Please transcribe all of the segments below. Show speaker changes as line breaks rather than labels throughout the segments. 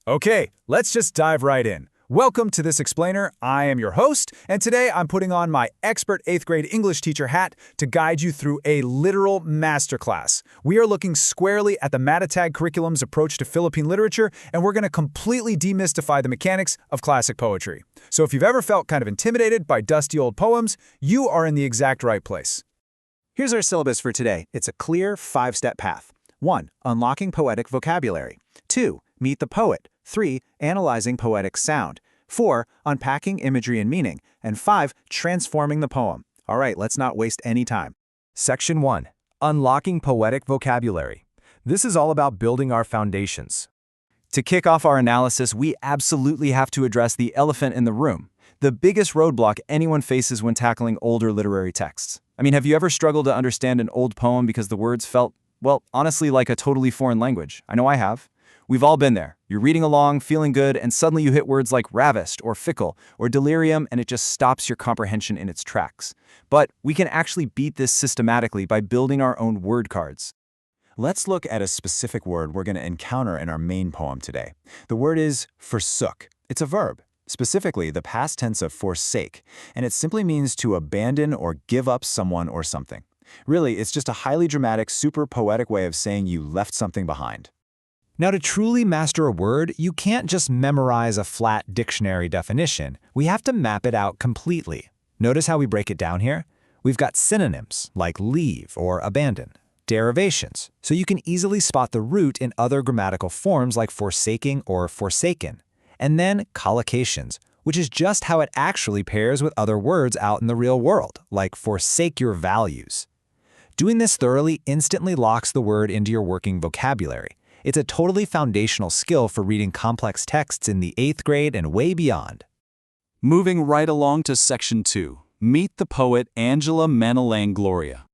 Okay, let's just dive right in. Welcome to This Explainer. I am your host, and today I'm putting on my expert 8th grade English teacher hat to guide you through a literal masterclass. We are looking squarely at the MATATAG Curriculum's approach to Philippine literature, and we're going to completely demystify the mechanics of classic poetry. So if you've ever felt kind of intimidated by dusty old poems, you are in the exact right place. Here's our syllabus for today. It's a clear 5-step path. 1. Unlocking poetic vocabulary. 2. Meet the poet. 3. Analyzing poetic sound. 4. Unpacking imagery and meaning. And 5. Transforming the poem. All right, let's not waste any time.
Section 1. Unlocking poetic vocabulary. This is all about building our foundations.
To kick off our analysis, we absolutely have to address the elephant in the room, the biggest roadblock anyone faces when tackling older literary texts. I mean, have you ever struggled to understand an old poem because the words felt, well, honestly, like a totally foreign language? I know I have. We've all been there. You're reading along, feeling good, and suddenly you hit words like ravished or fickle or delirium, and it just stops your comprehension in its tracks. But we can actually beat this systematically by building our own word cards. Let's look at a specific word we're going to encounter in our main poem today. The word is forsook. It's a verb, specifically the past tense of forsake, and it simply means to abandon or give up someone or something. Really, it's just a highly dramatic, super poetic way of saying you left something behind.
Now, to truly master a word, you can't just memorize a flat dictionary definition. We have to map it out completely. Notice how we break it down here? We've got synonyms, like leave or abandon, derivations, so you can easily spot the root in other grammatical forms like forsaking or forsaken, and then collocations, which is just how it actually pairs with other words out in the real world, like forsake your values. Doing this thoroughly instantly locks the word into your working vocabulary. It's a totally foundational skill for reading complex texts in the 8th grade and way beyond.
Moving right along to Section 2, Meet the Poet Angela Manalang Gloria.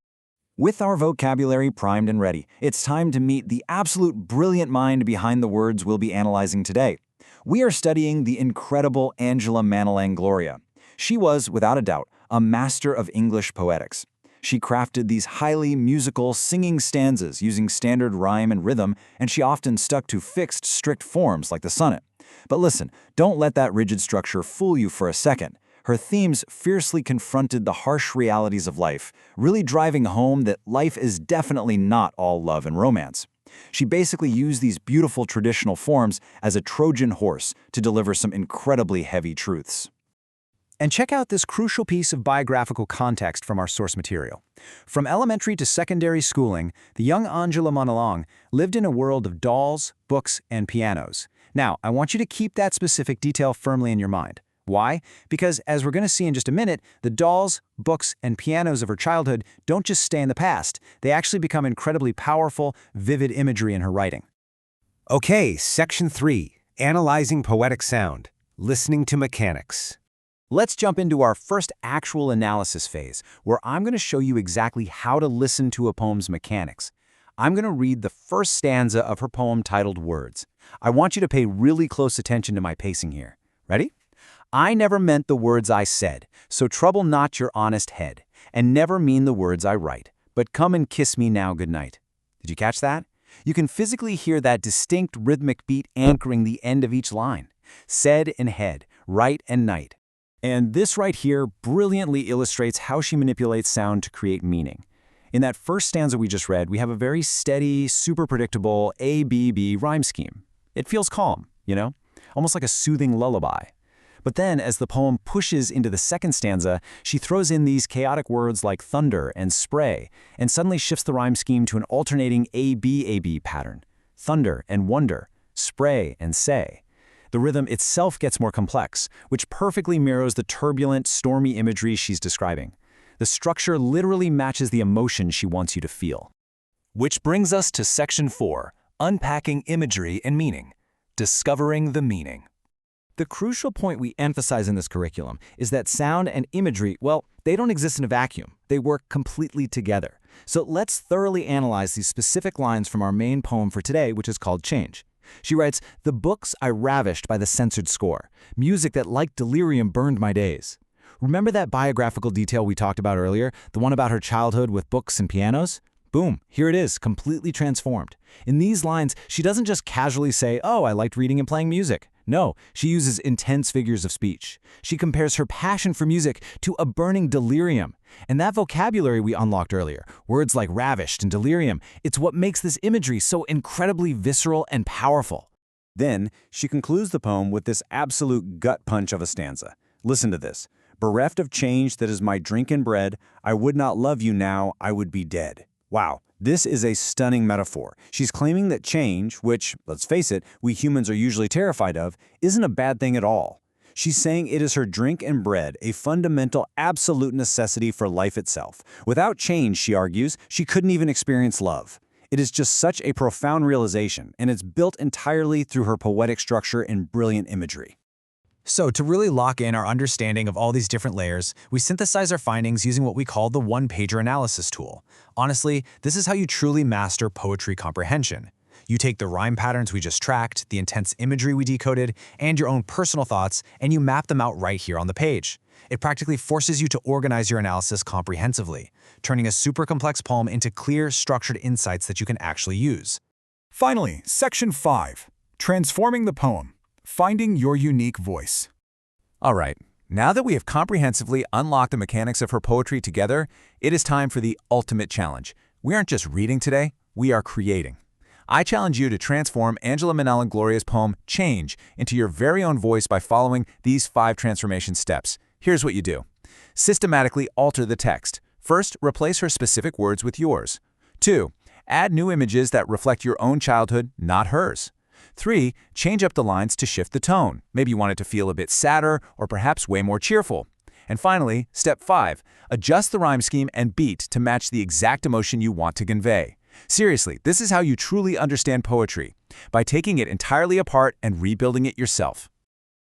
With our vocabulary primed and ready, it's time to meet the absolute brilliant mind behind the words we'll be analyzing today. We are studying the incredible Angela Manalang Gloria. She was, without a doubt, a master of English poetics. She crafted these highly musical, singing stanzas using standard rhyme and rhythm, and she often stuck to fixed, strict forms like the sonnet. But listen, don't let that rigid structure fool you for a second. Her themes fiercely confronted the harsh realities of life, really driving home that life is definitely not all love and romance. She basically used these beautiful traditional forms as a Trojan horse to deliver some incredibly heavy truths.
And check out this crucial piece of biographical context from our source material. From elementary to secondary schooling, the young Angela Manalang lived in a world of dolls, books, and pianos. Now, I want you to keep that specific detail firmly in your mind. Why? Because, as we're going to see in just a minute, the dolls, books, and pianos of her childhood don't just stay in the past. They actually become incredibly powerful, vivid imagery in her writing. Okay, Section 3, Analyzing Poetic Sound, Listening to Mechanics. Let's jump into our first actual analysis phase, where I'm going to show you exactly how to listen to a poem's mechanics. I'm going to read the first stanza of her poem titled Words. I want you to pay really close attention to my pacing here. Ready? I never meant the words I said, so trouble not your honest head, and never mean the words I write, but come and kiss me now good night. Did you catch that? You can physically hear that distinct rhythmic beat anchoring the end of each line. Said and head, right and night. And this right here brilliantly illustrates how she manipulates sound to create meaning. In that first stanza we just read, we have a very steady, super predictable A-B-B rhyme scheme. It feels calm, you know? Almost like a soothing lullaby. But then, as the poem pushes into the second stanza, she throws in these chaotic words like thunder and spray, and suddenly shifts the rhyme scheme to an alternating A-B-A-B pattern. Thunder and wonder, spray and say. The rhythm itself gets more complex, which perfectly mirrors the turbulent, stormy imagery she's describing. The structure literally matches the emotion she wants you to feel.
Which brings us to Section 4, Unpacking Imagery and Meaning, Discovering the Meaning.
The crucial point we emphasize in this curriculum is that sound and imagery, well, they don't exist in a vacuum. They work completely together. So let's thoroughly analyze these specific lines from our main poem for today, which is called Change. She writes, "The books I ravished by the censored score, music that like delirium burned my days." Remember that biographical detail we talked about earlier, the one about her childhood with books and pianos? Boom, here it is, completely transformed. In these lines, she doesn't just casually say, "Oh, I liked reading and playing music." No, she uses intense figures of speech. She compares her passion for music to a burning delirium. And that vocabulary we unlocked earlier, words like ravished and delirium, it's what makes this imagery so incredibly visceral and powerful. Then, she concludes the poem with this absolute gut punch of a stanza. Listen to this. "Bereft of change that is my drink and bread, I would not love you now, I would be dead." Wow, this is a stunning metaphor. She's claiming that change, which, let's face it, we humans are usually terrified of, isn't a bad thing at all. She's saying it is her drink and bread, a fundamental, absolute necessity for life itself. Without change, she argues, she couldn't even experience love. It is just such a profound realization, and it's built entirely through her poetic structure and brilliant imagery. So, to really lock in our understanding of all these different layers, we synthesize our findings using what we call the one-pager analysis tool. Honestly, this is how you truly master poetry comprehension. You take the rhyme patterns we just tracked, the intense imagery we decoded, and your own personal thoughts, and you map them out right here on the page. It practically forces you to organize your analysis comprehensively, turning a super complex poem into clear, structured insights that you can actually use.
Finally, Section 5, Transforming the Poem. Finding your unique voice.
All right, now that we have comprehensively unlocked the mechanics of her poetry together, it is time for the ultimate challenge. We aren't just reading today, we are creating. I challenge you to transform Angela Manal and Gloria's poem, Change, into your very own voice by following these 5 transformation steps. Here's what you do. Systematically alter the text. First, replace her specific words with yours. 2, add new images that reflect your own childhood, not hers. 3, change up the lines to shift the tone. Maybe you want it to feel a bit sadder or perhaps way more cheerful. And finally, step 5, adjust the rhyme scheme and beat to match the exact emotion you want to convey. Seriously, this is how you truly understand poetry, by taking it entirely apart and rebuilding it yourself.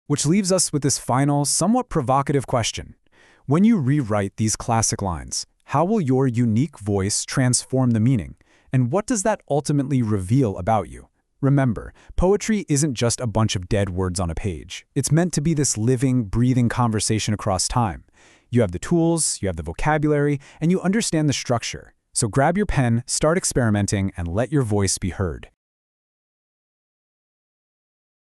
Which leaves us with this final, somewhat provocative question. When you rewrite these classic lines, how will your unique voice transform the meaning? And what does that ultimately reveal about you? Remember, poetry isn't just a bunch of dead words on a page. It's meant to be this living, breathing conversation across time. You have the tools, you have the vocabulary, and you understand the structure. So grab your pen, start experimenting, and let your voice be heard.